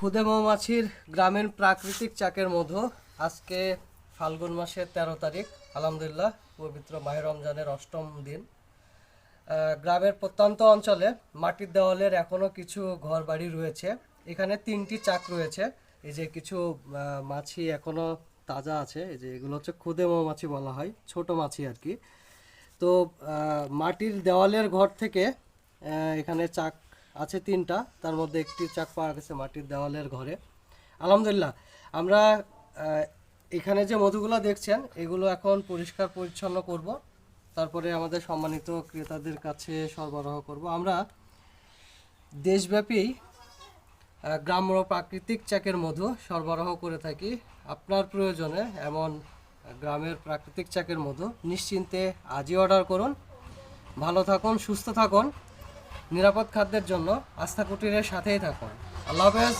ক্ষুদে মৌমাছির গ্রামীণ প্রাকৃতিক চাকের মধু। আজকে ফাল্গুন মাসের 13 তারিখ, আলহামদুলিল্লাহ পবিত্র মাহে রমজানের 8ম দিন। গ্রামের প্রত্যন্ত অঞ্চলে মাটির দেওয়ালের এখনও কিছু ঘর বাড়ি রয়েছে। এখানে 3টি চাক রয়েছে। এই যে কিছু মাছি এখনও তাজা আছে। এই যে এগুলো হচ্ছে ক্ষুদে মৌমাছি বলা হয়, ছোট মাছি আর কি। তো মাটির দেওয়ালের ঘর থেকে এখানে চাক আছে 3টা, তার মধ্যে একটি চাক পাওয়া গেছে মাটির দেওয়ালের ঘরে। আলহামদুলিল্লাহ আমরা এখানে যে মধুগুলো দেখছেন এগুলো এখন পরিষ্কার পরিচ্ছন্ন করব, তারপরে আমাদের সম্মানিত ক্রেতাদের কাছে সরবরাহ করব। আমরা দেশব্যাপী গ্রাম্য প্রাকৃতিক চাকের মধু সরবরাহ করে থাকি। আপনার প্রয়োজনে এমন গ্রামের প্রাকৃতিক চাকের মধু নিশ্চিন্তে আজই অর্ডার করুন। ভালো থাকুন, সুস্থ থাকুন, নিরাপদ খাদ্যের জন্য আস্থা কুটিরের সাথেই থাকুন। আল্লাহ হাফেজ।